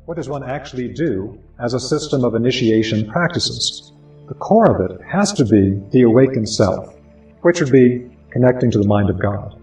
What does one actually do as a system of initiation practices? The core of it has to be the awakened self, which would be connecting to the mind of God.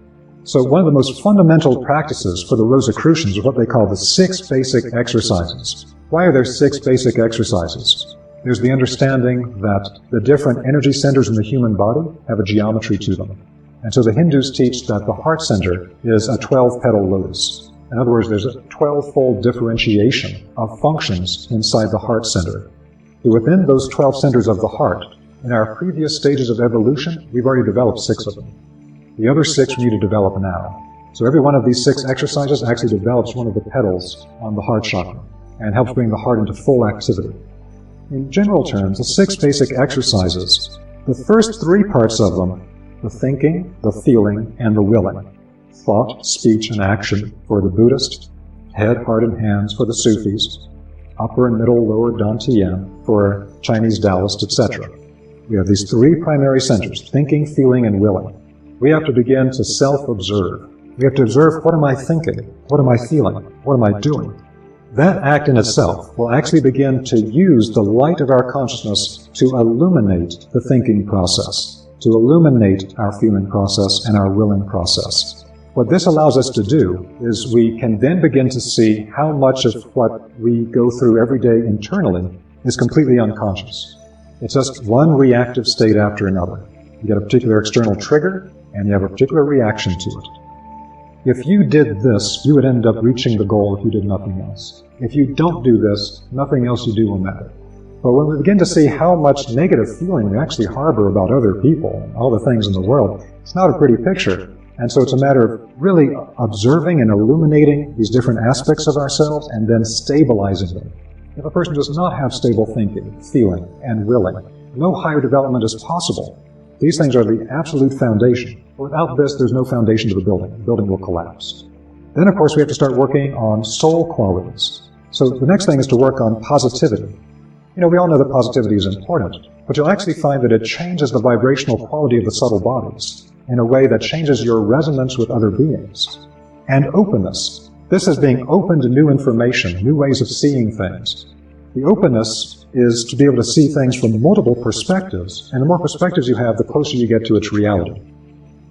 So one of the most fundamental practices for the Rosicrucians are what they call the 6 basic exercises. Why are there 6 basic exercises? There's the understanding that the different energy centers in the human body have a geometry to them. And so the Hindus teach that the heart center is a 12-petal lotus. In other words, there's a 12-fold differentiation of functions inside the heart center. Within those 12 centers of the heart, in our previous stages of evolution, we've already developed 6 of them. The other 6 we need to develop now. So every one of these 6 exercises actually develops one of the petals on the heart chakra and helps bring the heart into full activity. In general terms, the 6 basic exercises, the first 3 parts of them, the thinking, the feeling, and the willing, thought, speech, and action for the Buddhist, head, heart, and hands for the Sufis, upper and middle, lower Dantian for Chinese Taoists, etc. We have these 3 primary centers, thinking, feeling, and willing. We have to begin to self-observe. We have to observe, what am I thinking? What am I feeling? What am I doing? That act in itself will actually begin to use the light of our consciousness to illuminate the thinking process, to illuminate our feeling process and our willing process. What this allows us to do is we can then begin to see how much of what we go through every day internally is completely unconscious. It's just one reactive state after another. You get a particular external trigger, and you have a particular reaction to it. If you did this, you would end up reaching the goal if you did nothing else. If you don't do this, nothing else you do will matter. But when we begin to see how much negative feeling we actually harbor about other people and all the things in the world, it's not a pretty picture. And so it's a matter of really observing and illuminating these different aspects of ourselves and then stabilizing them. If a person does not have stable thinking, feeling, and willing, no higher development is possible. These things are the absolute foundation. Without this, there's no foundation to the building. The building will collapse. Then, of course, we have to start working on soul qualities. So the next thing is to work on positivity. You know, we all know that positivity is important, but you'll actually find that it changes the vibrational quality of the subtle bodies in a way that changes your resonance with other beings. And openness. This is being open to new information, new ways of seeing things. The openness is to be able to see things from multiple perspectives, and the more perspectives you have, the closer you get to its reality.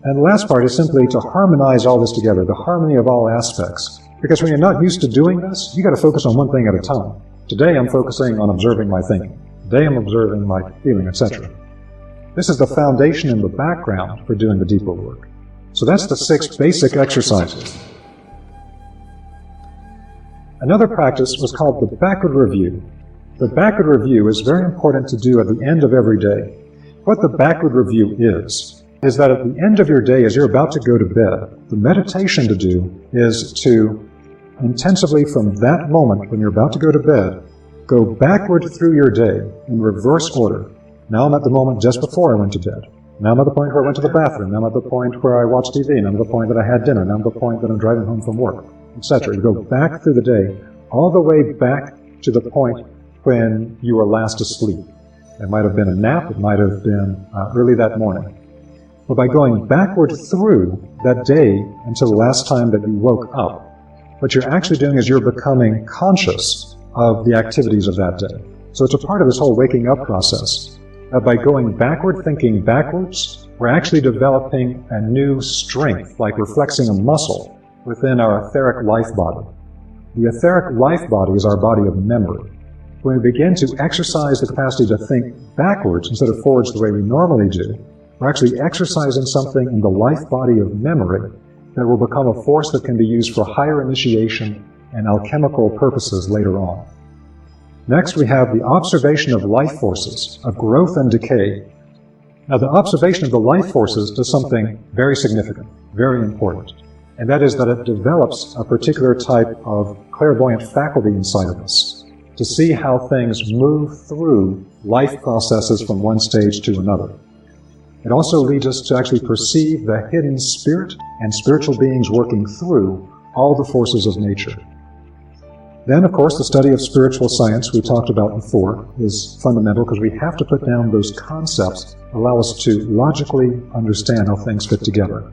And the last part is simply to harmonize all this together, the harmony of all aspects. Because when you're not used to doing this, you got to focus on one thing at a time. Today I'm focusing on observing my thinking. Today I'm observing my feeling, etc. This is the foundation in the background for doing the deeper work. So that's the 6 basic exercises. Another practice was called the backward review. The backward review is very important to do at the end of every day. What the backward review is that at the end of your day, as you're about to go to bed, the meditation to do is to intensively from that moment when you're about to go to bed, go backward through your day in reverse order. Now I'm at the moment just before I went to bed. Now I'm at the point where I went to the bathroom. Now I'm at the point where I watched TV. Now I'm at the point that I had dinner. Now I'm at the point that I'm driving home from work, etc. You go back through the day, all the way back to the point when you were last asleep. It might have been a nap. It might have been early that morning. But by going backward through that day until the last time that you woke up, what you're actually doing is you're becoming conscious of the activities of that day. So it's a part of this whole waking up process. That by going backward, thinking backwards, we're actually developing a new strength, like we're flexing a muscle within our etheric life body. The etheric life body is our body of memory. When we begin to exercise the capacity to think backwards instead of forwards the way we normally do, we're actually exercising something in the life body of memory that will become a force that can be used for higher initiation and alchemical purposes later on. Next, we have the observation of life forces, of growth and decay. Now, the observation of the life forces does something very significant, very important, and that is that it develops a particular type of clairvoyant faculty inside of us to see how things move through life processes from one stage to another. It also leads us to actually perceive the hidden spirit and spiritual beings working through all the forces of nature. Then, of course, the study of spiritual science we talked about before is fundamental because we have to put down those concepts that allow us to logically understand how things fit together.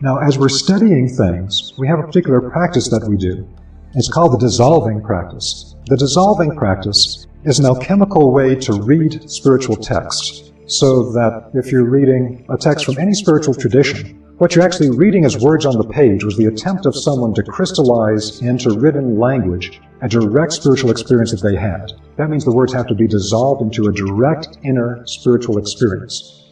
Now, as we're studying things, we have a particular practice that we do. It's called the dissolving practice. The dissolving practice is an alchemical way to read spiritual text, so that if you're reading a text from any spiritual tradition, what you're actually reading as words on the page was the attempt of someone to crystallize into written language a direct spiritual experience that they had. That means the words have to be dissolved into a direct inner spiritual experience.